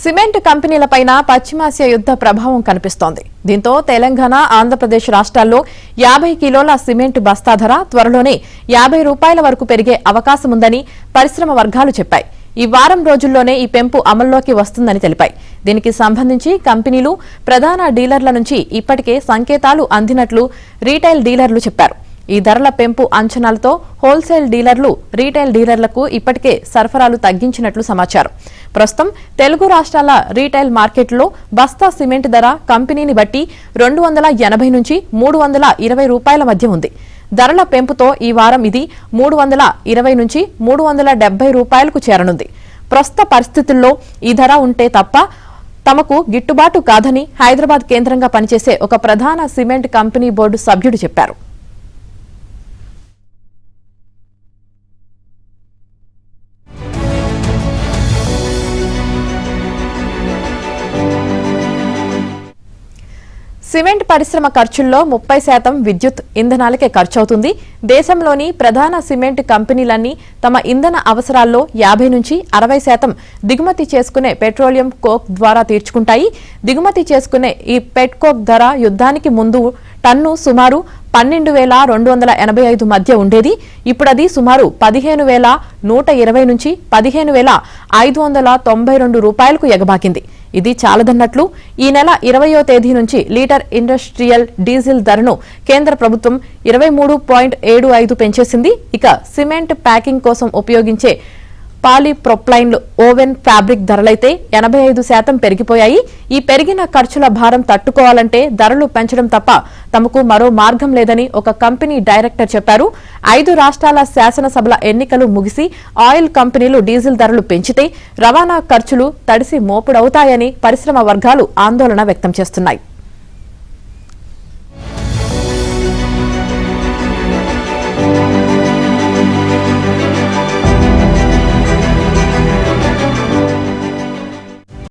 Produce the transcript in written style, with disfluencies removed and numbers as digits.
Cement కంపెనీలపైన పశ్చిమాసియా యుద్ధ ప్రభావం కనిపిస్తోంది. దీంతో తెలంగాణ, ఆంధ్రప్రదేశ్ రాష్ట్రాల్లో 50 కిలోల సిమెంట్ బస్తా ధర త్వరలోనే 50 రూపాయల వరకు పెరిగే అవకాశం ఉందని పరిశ్రమ వర్గాలు చెప్పాయి. ఈ వారం రోజుల్లోనే ఈ పెంపు అమల్లోకి వస్తుందని తెలిపాయి. దీనికి సంబంధించి కంపెనీలు, ప్రధాన డీలర్ల నుంచి ఇప్పటికే సంకేతాలు అందినట్లు రీటైల్ డీలర్లు చెప్పారు. ఈ ధరల పెంపు అంచనాలతో హోల్సేల్ డీలర్లు, రీటైల్ డీలర్లకు ఇప్పటికే సరఫరాలు తగ్గించినట్లు సమాచారం. ప్రస్తుతం తెలుగు రాష్ట్రాల రీటైల్ మార్కెట్లో బస్తా సిమెంట్ ధర కంపెనీని బట్టి 280 నుంచి 320 రూపాయల మధ్య ఉంది. ధరల పెంపుతో ఈ వారం ఇది 320 నుంచి 370 రూపాయలకు చేరనుంది. ప్రస్తుత పరిస్థితుల్లో ఈ ధర ఉంటే తప్ప తమకు గిట్టుబాటు కాదని హైదరాబాద్ కేంద్రంగా పనిచేసే ఒక ప్రధాన సిమెంట్ కంపెనీ బోర్డు సభ్యుడు చెప్పారు. సిమెంట్ పరిశ్రమ ఖర్చుల్లో 30% విద్యుత్ ఇంధనాలకే ఖర్చవుతుంది. దేశంలోని ప్రధాన సిమెంట్ కంపెనీలన్నీ తమ ఇంధన అవసరాల్లో 50 నుంచి 60% దిగుమతి చేసుకునే పెట్రోలియం కోక్ ద్వారా తీర్చుకుంటాయి. దిగుమతి చేసుకునే ఈ పెట్ కోక్ ధర యుద్ధానికి ముందు టన్ను సుమారు 12,285 మధ్య ఉండేది. ఇప్పుడు అది సుమారు 15,120 నుంచి 15,592 రూపాయలకు ఎగబాకింది. ఇది చాలదన్నట్లు ఈ నెల 20వ తేదీ నుంచి లీటర్ ఇండస్ట్రియల్ డీజిల్ ధరను కేంద్ర ప్రభుత్వం 23.75 పెంచేసింది. ఇక సిమెంట్ ప్యాకింగ్ కోసం ఉపయోగించే పాలీప్రొప్లైన్ ఓవెన్ ఫ్యాబ్రిక్ ధరలైతే 85% పెరిగిపోయాయి. ఈ పెరిగిన ఖర్చుల భారం తట్టుకోవాలంటే ధరలు పెంచడం తప్ప తమకు మరో మార్గం లేదని ఒక కంపెనీ డైరెక్టర్ చెప్పారు. 5 రాష్ట్రాల శాసనసభల ఎన్నికలు ముగిసి ఆయిల్ కంపెనీలు డీజిల్ ధరలు పెంచితే రవాణా ఖర్చులు తడిసి మోపుడవుతాయని పరిశ్రమ వర్గాలు ఆందోళన వ్యక్తం చేస్తున్నాయి.